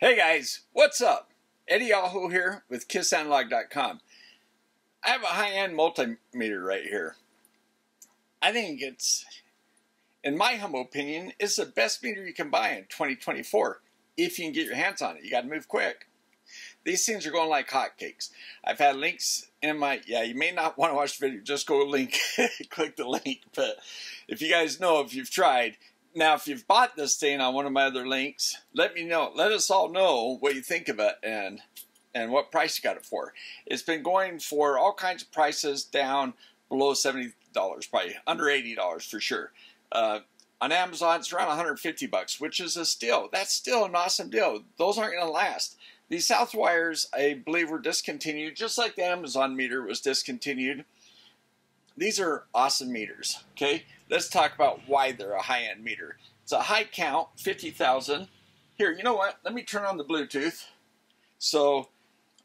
Hey guys, what's up? Eddie Yahoo here with KissAnalog.com. I have a high-end multimeter right here. I think it's, in my humble opinion, it's the best meter you can buy in 2024. If you can get your hands on it, you got to move quick. These things are going like hotcakes. I've had links in my, you may not want to watch the video, just go link, click the link. But if you guys know, if you've tried, now if you've bought this thing on one of my other links, let me know. Let us all know what you think of it and what price you got it for. It's been going for all kinds of prices down below $70, probably under $80 for sure. On Amazon, it's around 150 bucks, which is a steal. That's still an awesome deal. Those aren't going to last. These Southwires, I believe, were discontinued, just like the Amazon meter was discontinued. These are awesome meters, okay? Let's talk about why they're a high-end meter. It's a high count, 50,000. Here, you know what? Let me turn on the Bluetooth. So,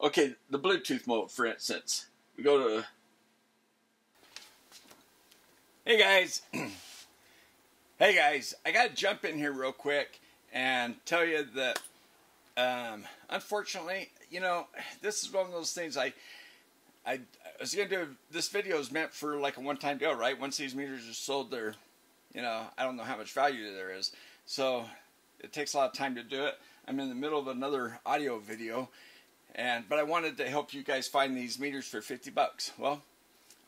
okay, the Bluetooth mode, for instance. We go to... Hey, guys. Hey, guys. I got to jump in here real quick and tell you that unfortunately, you know, this is one of those things I was going to do. This video is meant for like a one-time deal, right? Once these meters are sold, they're, you know, I don't know how much value there is. So it takes a lot of time to do it. I'm in the middle of another audio video, but I wanted to help you guys find these meters for 50 bucks. Well,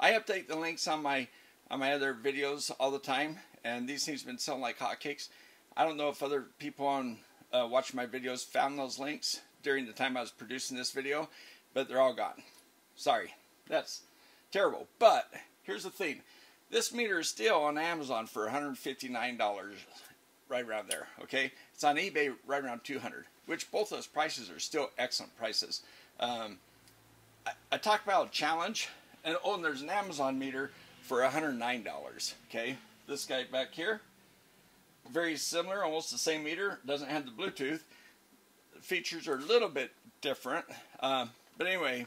I update the links on my other videos all the time, and these things have been selling like hotcakes. I don't know if other people on watching my videos found those links during the time I was producing this video, but they're all gone. Sorry, that's terrible. But here's the thing. This meter is still on Amazon for $159, right around there, okay? It's on eBay right around $200, which both those prices are still excellent prices. I talked about a challenge, and there's an Amazon meter for $109, okay? This guy back here, very similar, almost the same meter, doesn't have the Bluetooth. The features are a little bit different, but anyway,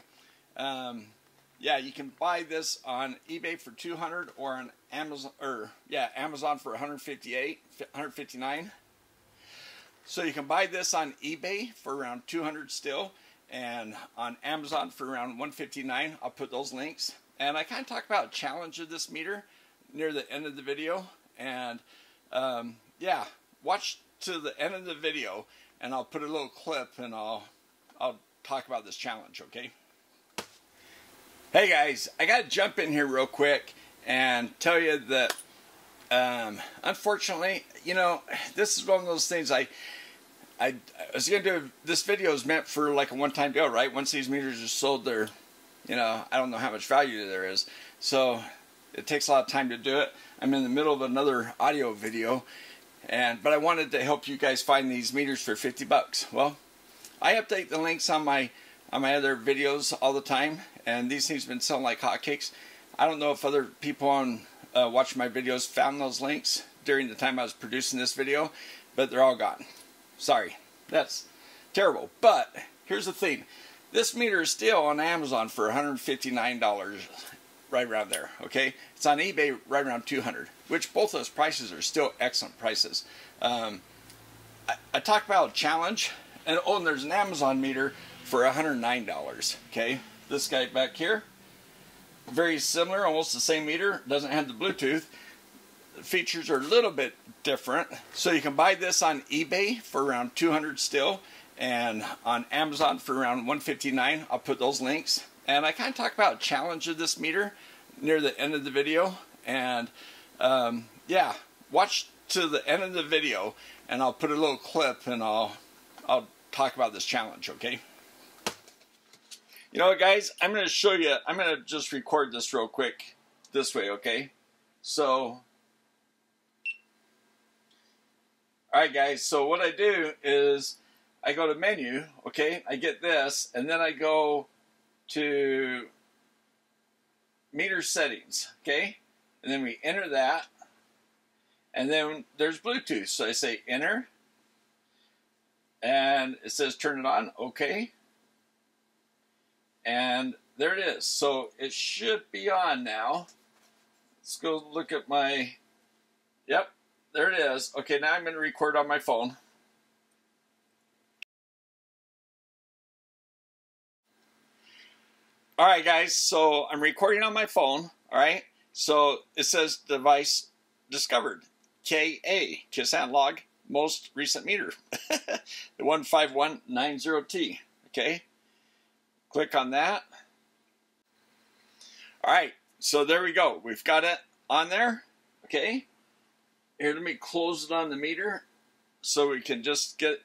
yeah, you can buy this on eBay for $200 or on Amazon, Amazon for $159. So you can buy this on eBay for around $200 still, and on Amazon for around $159. I'll put those links. And I kind of talk about a challenge of this meter near the end of the video, and yeah, watch to the end of the video, and I'll put a little clip, and I'll talk about this challenge, okay? Hey guys, I got to jump in here real quick and tell you that unfortunately, you know, this is one of those things I was going to do. This video is meant for like a one-time deal, right? Once these meters are sold, they're, you know, I don't know how much value there is. So it takes a lot of time to do it. I'm in the middle of another audio video, but I wanted to help you guys find these meters for 50 bucks. Well, I update the links on my other videos all the time, and these things have been selling like hotcakes. I don't know if other people on watching my videos found those links during the time I was producing this video, but they're all gone. Sorry, that's terrible. But here's the thing. This meter is still on Amazon for $159, right around there, okay? It's on eBay right around $200, which both those prices are still excellent prices. I talked about a challenge, and there's an Amazon meter for $109, okay? This guy back here, very similar, almost the same meter, doesn't have the Bluetooth. The features are a little bit different. So you can buy this on eBay for around $200 still, and on Amazon for around $159. I'll put those links. And I kind of talk about a challenge of this meter near the end of the video, and yeah, watch to the end of the video, and I'll put a little clip, and I'll talk about this challenge, okay? You know what, guys, I'm going to show you, I'm going to just record this real quick this way, okay? So, alright guys, so what I do is I go to menu, okay? I get this, and then I go to meter settings, okay? And then we enter that, and then there's Bluetooth. So I say enter, and it says turn it on, okay? And there it is. So it should be on now. Let's go look at my, yep, there it is. Okay, now I'm going to record on my phone. All right, guys, so I'm recording on my phone, all right? So it says device discovered, KA, Kiss Analog, most recent meter, the 15190T, okay? Click on that. All right, so there we go. We've got it on there, okay? Here, let me close it on the meter so we can just get,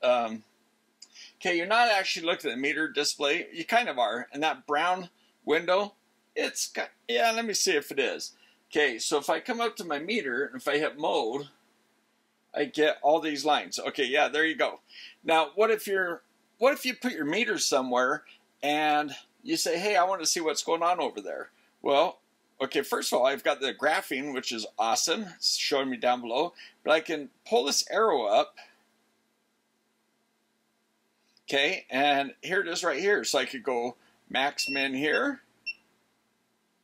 okay, you're not actually looking at the meter display. You kind of are. And that brown window, it's, yeah, let me see if it is. Okay, so if I come up to my meter, and if I hit mode, I get all these lines. Okay, yeah, there you go. Now, what if you put your meter somewhere and you say, hey, I want to see what's going on over there? Well, okay, first of all, I've got the graphing, which is awesome. It's showing me down below. But I can pull this arrow up. Okay, and here it is right here. So I could go max min here.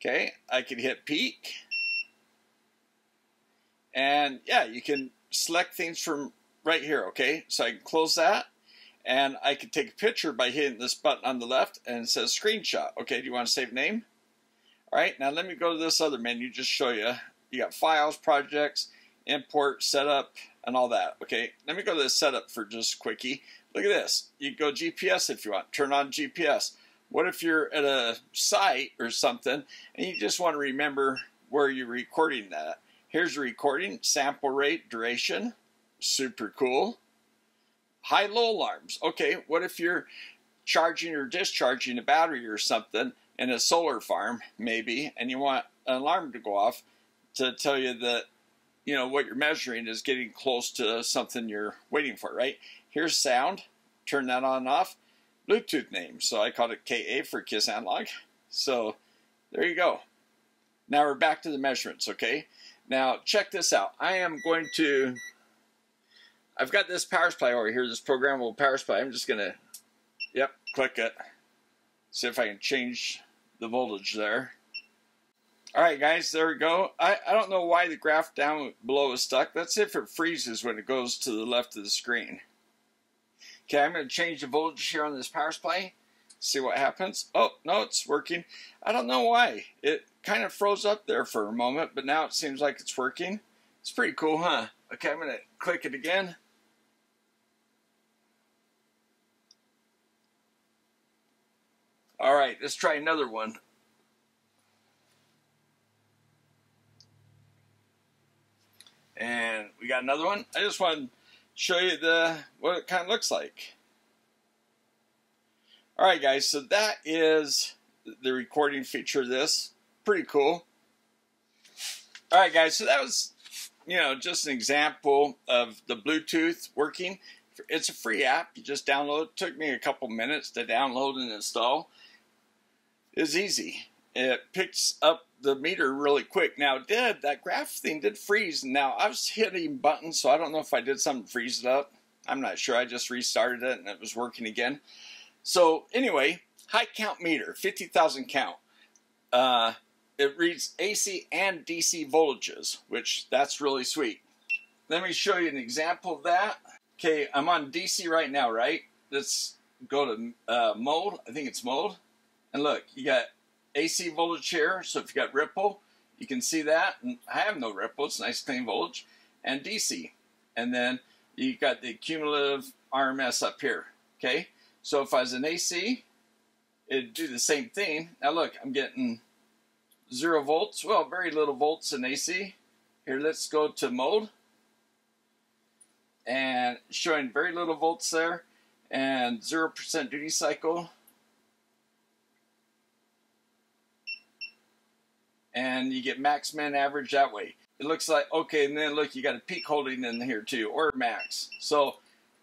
Okay, I could hit peak. And yeah, you can select things from right here, okay? So I can close that. And I can take a picture by hitting this button on the left, and it says screenshot. Okay, do you want to save name? All right, now let me go to this other menu, just show you. You got files, projects, import, setup, and all that. Okay, let me go to the setup for just quickie. Look at this. You can go GPS if you want. Turn on GPS. What if you're at a site or something and you just want to remember where you're recording that? Here's the recording, sample rate, duration. Super cool. High-low alarms. Okay, what if you're charging or discharging a battery or something in a solar farm, maybe, and you want an alarm to go off to tell you that, you know, what you're measuring is getting close to something you're waiting for, right? Here's sound. Turn that on and off. Bluetooth name. So I called it KA for Kiss Analog. So there you go. Now we're back to the measurements, okay? Now check this out. I've got this power supply over here, this programmable power supply. I'm just going to, yep, click it. See if I can change the voltage there. All right, guys, there we go. I don't know why the graph down below is stuck. That's if it freezes when it goes to the left of the screen. Okay, I'm going to change the voltage here on this power supply. See what happens. Oh, no, it's working. I don't know why. It kind of froze up there for a moment, but now it seems like it's working. It's pretty cool, huh? Okay, I'm going to click it again. All right, let's try another one. And we got another one. I just want to show you what it kind of looks like. All right, guys, so that is the recording feature of this. Pretty cool. All right, guys, so that was, you know, just an example of the Bluetooth working. It's a free app. You just download it. It took me a couple minutes to download and install. It's easy. It picks up the meter really quick. Now that graph thing did freeze. Now I was hitting buttons, so I don't know if I did something to freeze it up. I'm not sure. I just restarted it and it was working again. So anyway, high count meter, 50,000 count. It reads AC and DC voltages, which that's really sweet. Let me show you an example of that. Okay, I'm on DC right now, right? Let's go to mode. I think it's mode. And look, you got AC voltage here, so if you got ripple, you can see that. And I have no ripple, it's nice clean voltage. And DC. And then you got the cumulative RMS up here. Okay? So if I was an AC, it'd do the same thing. Now look, I'm getting 0 volts. Well, very little volts in AC. Here, let's go to mode. And showing very little volts there. And 0% duty cycle. And you get max, min, average that way. It looks like, okay, and then look, you got a peak holding in here too, or max. So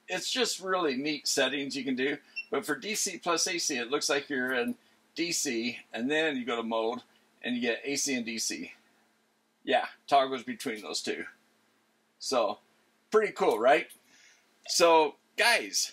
it's just really neat settings you can do. But for DC plus AC, it looks like you're in DC, and then you go to mode, and you get AC and DC. Yeah, toggles between those two. So, pretty cool, right? So, guys,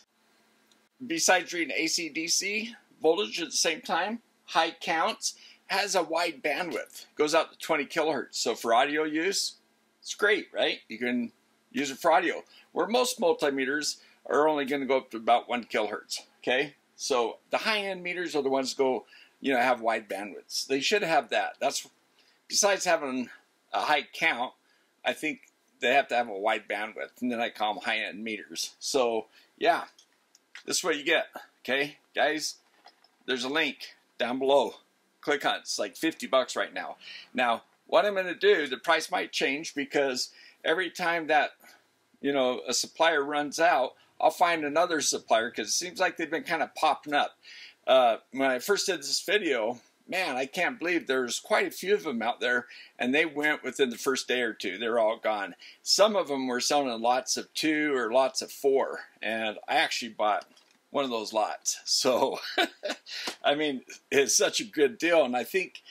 besides reading AC, DC, voltage at the same time, high counts, has a wide bandwidth. Goes out to 20 kilohertz. So for audio use, it's great, right? You can use it for audio. Where most multimeters are only going to go up to about 1 kilohertz. Okay? So the high-end meters are the ones that go you know, have wide bandwidths. They should have that. That's, besides having a high count, I think they have to have a wide bandwidth, and then I call them high-end meters. So yeah, this is what you get. Okay, guys, there's a link down below. Click on it. It's like 50 bucks right now. Now, what I'm going to do, the price might change because every time that, you know, a supplier runs out, I'll find another supplier, because it seems like they've been kind of popping up. When I first did this video, man, I can't believe there's quite a few of them out there, and they went within the first day or two. They're all gone. Some of them were selling lots of 2 or lots of 4, and I actually bought one of those lots. So, I mean, it's such a good deal, and I think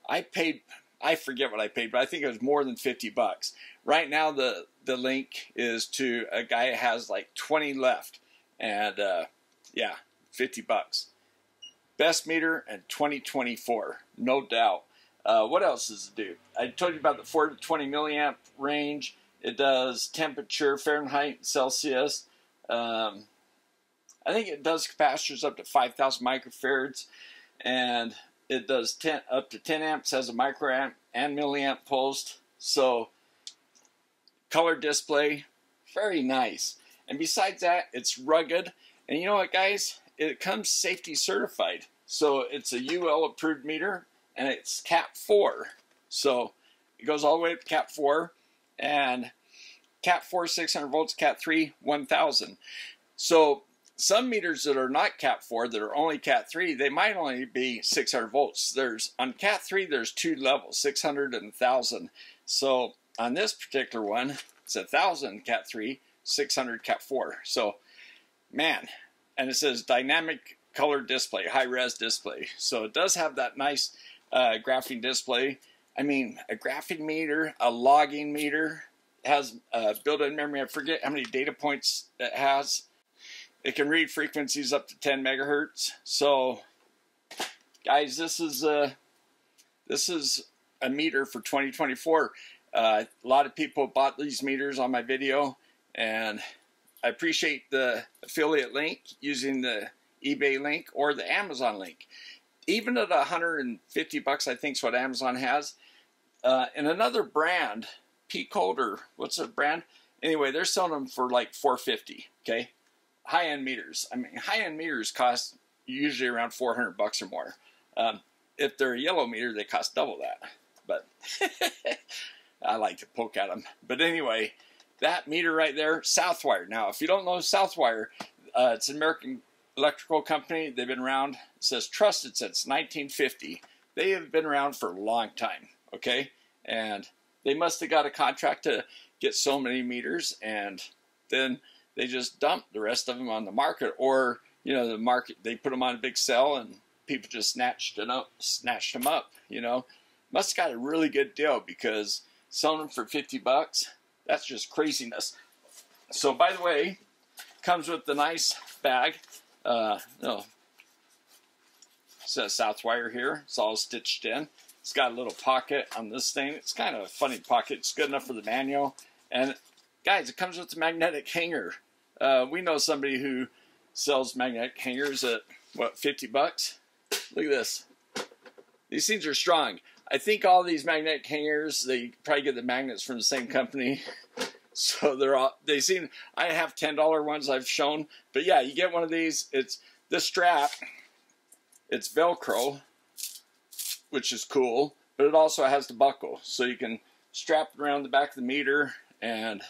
I paid, I forget what I paid, but I think it was more than 50 bucks. Right now, the link is to a guy who has like 20 left, and yeah, 50 bucks. Best meter in 2024, no doubt. What else does it do? I told you about the 4 to 20 milliamp range. It does temperature, Fahrenheit, Celsius. I think it does capacitors up to 5,000 microfarads, and it does up to 10 amps, has a microamp and milliamp pulsed. So, color display, very nice. And besides that, it's rugged. And you know what, guys? It comes safety certified. So it's a UL approved meter, and it's Cat 4. So it goes all the way up to Cat 4, and Cat 4 600 volts, Cat 3 1000. So some meters that are not Cat 4, that are only Cat 3, they might only be 600 volts. On Cat 3, there's 2 levels, 600 and 1000. So on this particular one, it's 1000 Cat 3, 600 Cat 4. So, man, and it says dynamic color display, high-res display. So it does have that nice graphing display. I mean, a graphing meter, a logging meter, has built-in memory. I forget how many data points it has. It can read frequencies up to 10 megahertz. So, guys, this is a meter for 2024. A lot of people bought these meters on my video, and I appreciate the affiliate link using the eBay link or the Amazon link. Even at 150 bucks, I think is what Amazon has. And another brand, P-Code, or what's the brand? Anyway, they're selling them for like $450. Okay, high-end meters. I mean, high-end meters cost usually around 400 bucks or more. If they're a yellow meter, they cost double that. But I like to poke at them. But anyway, that meter right there, Southwire. Now, if you don't know Southwire, it's an American electrical company. They've been around. It says trusted since 1950. They have been around for a long time. Okay, and they must have got a contract to get so many meters, and then they just dumped the rest of them on the market, or you know, the market, they put them on a big sale and people just snatched them up. You know, must have got a really good deal, because selling them for 50 bucks, that's just craziness. So, by the way, comes with the nice bag. No, it says Southwire here. It's all stitched in. It's got a little pocket on this thing. It's kind of a funny pocket. It's good enough for the manual. And guys, it comes with a magnetic hanger. We know somebody who sells magnetic hangers at, what, 50 bucks? Look at this. These things are strong. I think all these magnetic hangers, they probably get the magnets from the same company. So they seem, I have $10 ones I've shown. But yeah, you get one of these. It's the strap. It's Velcro, which is cool. But it also has the buckle. So you can strap it around the back of the meter and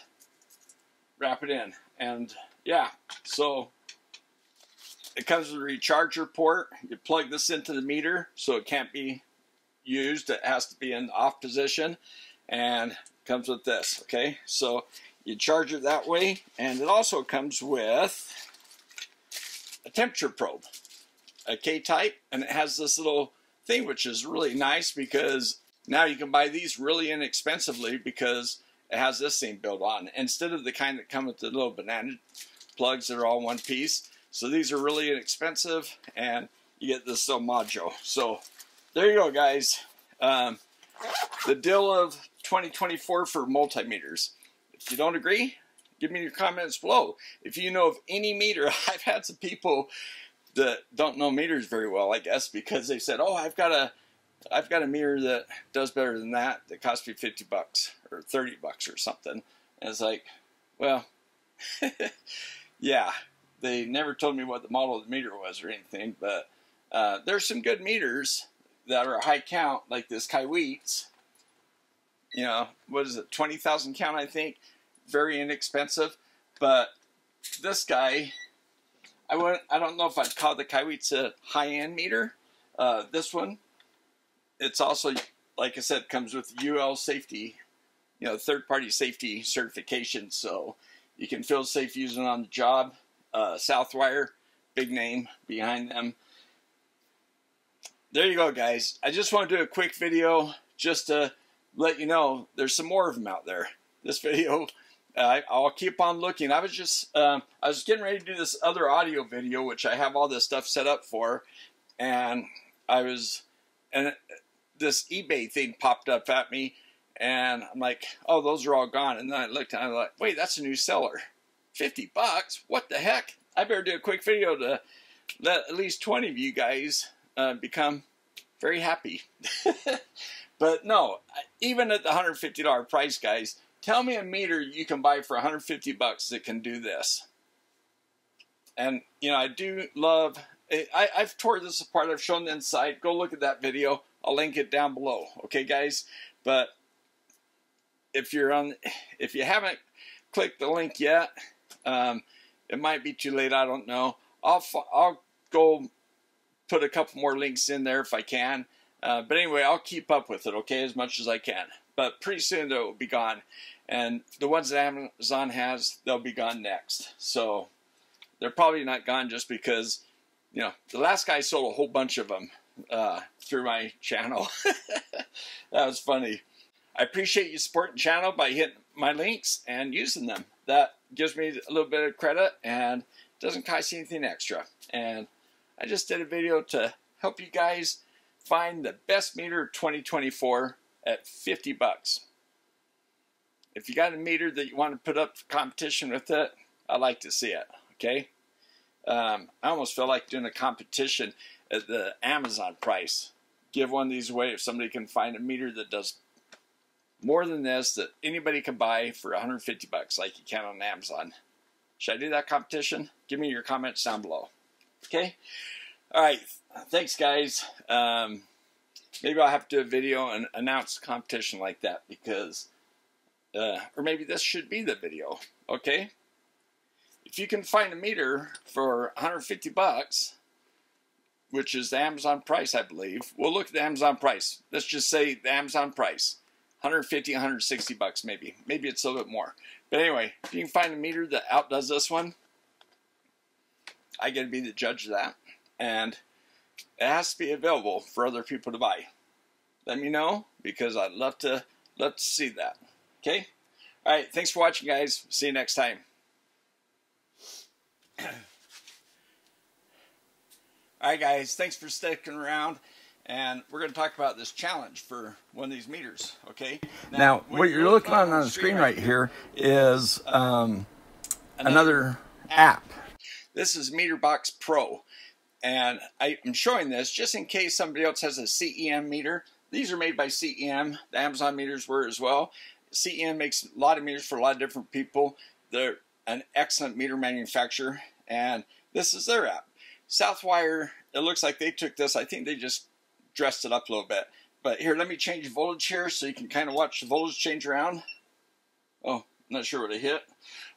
wrap it in. And yeah, so it comes with a recharger port. You plug this into the meter so it can't be used. It has to be in the off position, and comes with this. Okay, so you charge it that way, and it also comes with a temperature probe, a K-type, and it has this little thing, which is really nice, because now you can buy these really inexpensively because it has this thing built on, instead of the kind that come with the little banana plugs that are all one piece. So these are really inexpensive, and you get this little module. So there you go, guys. The deal of 2024 for multimeters. If you don't agree, give me your comments below. If you know of any meter, I've had some people that don't know meters very well, I guess, because they said, oh, I've got a meter that does better than that cost me $50 or $30 or something. And it's like, well, yeah, they never told me what the model of the meter was or anything, but there's some good meters that are high count, like this Kaiweets. You know, what is it, 20,000 count, I think. Very inexpensive. But this guy, I don't know if I'd call the Kaiweets a high-end meter. This one, it's also, like I said, comes with UL safety, you know, third-party safety certification, so you can feel safe using it on the job. Southwire, big name behind them. There you go, guys. I just want to do a quick video just to let you know there's some more of them out there. This video, I'll keep on looking. I was getting ready to do this other audio video, which I have all this stuff set up for, and this eBay thing popped up at me, and I'm like, oh, those are all gone. And then I looked and I'm like, wait, that's a new seller. $50? What the heck? I better do a quick video to let at least 20 of you guys become very happy. But no, even at the $150 price, guys, tell me a meter you can buy for $150 that can do this. And, you know, I do love, I've tore this apart. I've shown the inside. Go look at that video. I'll link it down below. Okay, guys? But if you haven't clicked the link yet, it might be too late. I don't know. I'll go put a couple more links in there if I can. But anyway, I'll keep up with it, okay, as much as I can. But pretty soon they'll be gone. And the ones that Amazon has, they'll be gone next. So they're probably not gone just because, you know, the last guy sold a whole bunch of them through my channel. That was funny. I appreciate you supporting the channel by hitting my links and using them. That gives me a little bit of credit and doesn't cost you anything extra. And I just did a video to help you guys find the best meter 2024 at $50. If you got a meter that you want to put up for competition with it, I'd like to see it, okay? I almost feel like doing a competition at the Amazon price. Give one of these away if somebody can find a meter that does more than this that anybody can buy for $150 like you can on Amazon. Should I do that competition? Give me your comments down below. Okay? Alright, thanks guys. Maybe I'll have to do a video and announce a competition like that because, or maybe this should be the video, okay? If you can find a meter for $150, which is the Amazon price, I believe. We'll look at the Amazon price. Let's just say the Amazon price. $150, $160 maybe. Maybe it's a little bit more. But anyway, if you can find a meter that outdoes this one, I get to be the judge of that. And it has to be available for other people to buy. Let me know because I'd love to see that. Okay? Alright, thanks for watching guys. See you next time. Alright guys, thanks for sticking around. And we're going to talk about this challenge for one of these meters, okay? Now what you're looking on the screen right here is another app. This is MeterBox Pro. And I'm showing this just in case somebody else has a CEM meter. These are made by CEM. The Amazon meters were as well. CEM makes a lot of meters for a lot of different people. They're an excellent meter manufacturer. And this is their app. Southwire, it looks like they took this. I think they just dressed it up a little bit. But here, let me change the voltage here so you can kind of watch the voltage change around. Oh, not sure what I hit.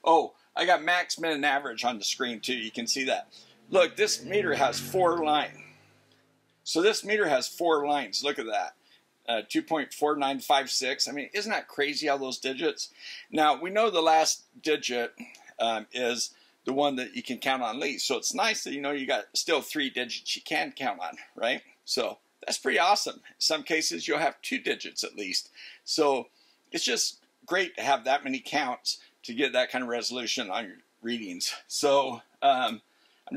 Oh, I got max, min, and average on the screen too. You can see that. Look, this meter has 4 lines. So this meter has 4 lines. Look at that. 2.4956. I mean, isn't that crazy how those digits? Now, we know the last digit is the one that you can count on least. So it's nice that you know you got still 3 digits you can count on, right? So that's pretty awesome. In some cases, you'll have 2 digits at least. So it's just great to have that many counts to get that kind of resolution on your readings. So I'm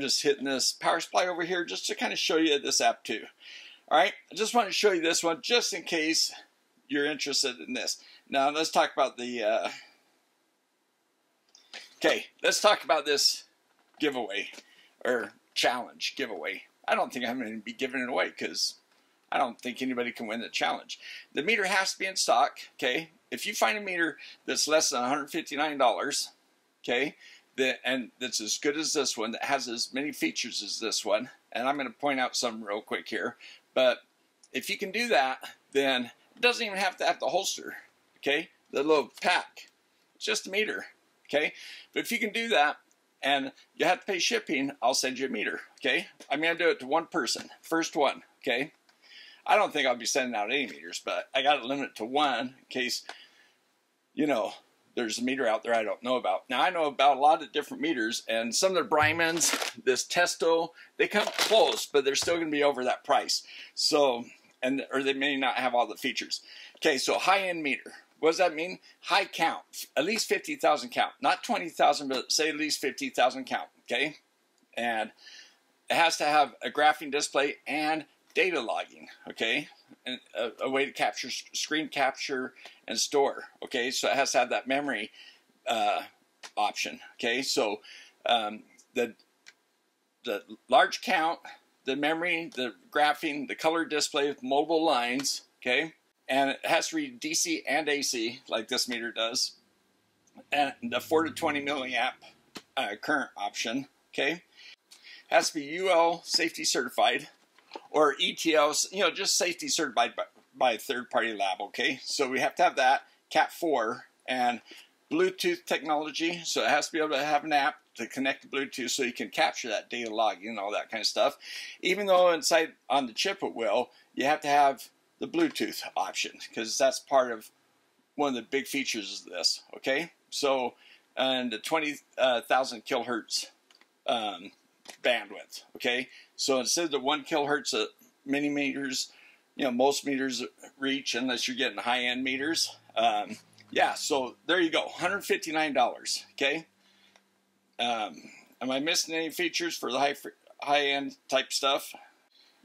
just hitting this power supply over here just to kind of show you this app too. Alright, I just want to show you this one just in case you're interested in this. Now let's talk about the okay, let's talk about this giveaway or challenge giveaway. I don't think I'm going to be giving it away because I don't think anybody can win the challenge. The meter has to be in stock, okay? If you find a meter that's less than $159, okay, and that's as good as this one, that has as many features as this one, and I'm going to point out some real quick here, but if you can do that, then it doesn't even have to have the holster, okay? The little pack. It's just a meter, okay? But if you can do that, and you have to pay shipping, I'll send you a meter, okay? I'm going to do it to one person, first one, okay? I don't think I'll be sending out any meters, but I got to limit it to one in case, you know, there's a meter out there I don't know about. Now, I know about a lot of different meters, and some of the Brymans, this Testo, they come close, but they're still going to be over that price. So, or they may not have all the features. Okay, so high-end meter. What does that mean? High count, at least 50,000 count. Not 20,000, but say at least 50,000 count, okay? And it has to have a graphing display and data logging, okay? And a way to capture, screen capture and store, okay? So it has to have that memory option, okay? So the large count, the memory, the graphing, the color display with mobile lines, okay? And it has to read DC and AC, like this meter does. And the 4 to 20 milliamp current option, okay? Has to be UL safety certified, or ETL, you know, just safety certified by a third-party lab, okay? So we have to have that, Cat 4, and Bluetooth technology, so it has to be able to have an app to connect to Bluetooth so you can capture that data logging and all that kind of stuff. Even though inside on the chip it will, you have to have the Bluetooth option, because that's part of one of the big features of this, okay? So, and the 20,000 kilohertz bandwidth, okay? So instead of the 1 kilohertz that many meters, you know, most meters reach, unless you're getting high-end meters, yeah, so there you go, $159, okay? Am I missing any features for the high-end type stuff?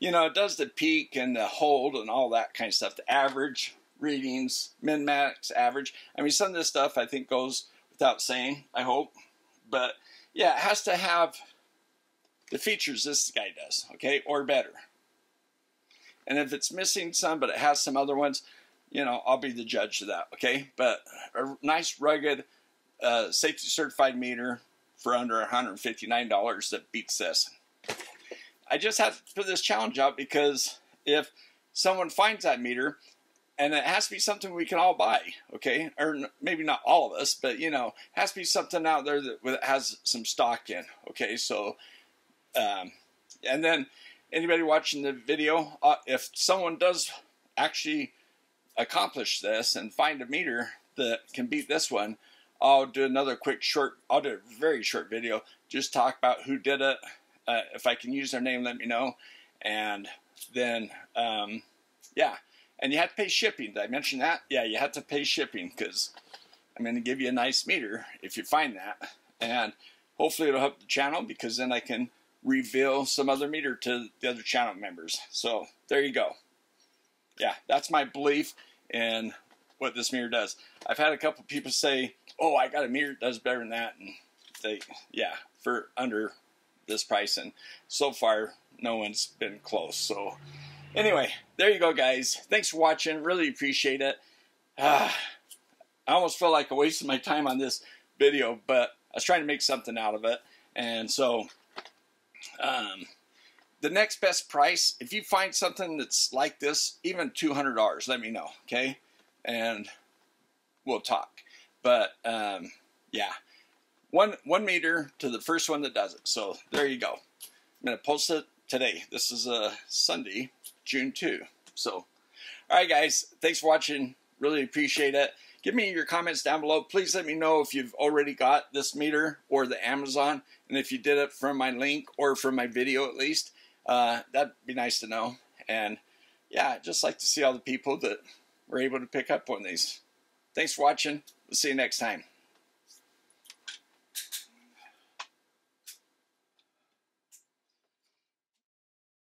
You know, it does the peak and the hold and all that kind of stuff, the average readings, min-max, average. I mean, some of this stuff I think goes without saying, I hope. But, yeah, it has to have the features this guy does, okay, or better. And if it's missing some, but it has some other ones, you know, I'll be the judge of that, okay? But a nice, rugged, safety certified meter for under $159 that beats this. I just have to put this challenge out because if someone finds that meter, and it has to be something we can all buy, okay? Or maybe not all of us, but, you know, it has to be something out there that has some stock in, okay? So, and then anybody watching the video, if someone does actually accomplish this and find a meter that can beat this one, I'll do another quick I'll do a very short video, just talk about who did it. If I can use their name, let me know. And then, yeah. And you have to pay shipping. Did I mention that? Yeah, you have to pay shipping because I'm going to give you a nice meter if you find that. And hopefully it'll help the channel because then I can reveal some other meter to the other channel members. So there you go. Yeah, that's my belief in what this meter does. I've had a couple people say, oh, I got a meter that does better than that. And they, yeah, for under this price, and so far no one's been close. So anyway, there you go, guys. Thanks for watching. Really appreciate it. I almost feel like I wasted my time on this video, but I was trying to make something out of it. And so the next best price, if you find something that's like this, even $200, let me know, okay? And we'll talk. But yeah, one meter to the first one that does it. So there you go. I'm going to post it today. This is Sunday, June 2. So, all right, guys. Thanks for watching. Really appreciate it. Give me your comments down below. Please let me know if you've already got this meter or the Amazon, and if you did it from my link or from my video at least. That'd be nice to know. And yeah, I'd just like to see all the people that were able to pick up on these. Thanks for watching. We'll see you next time.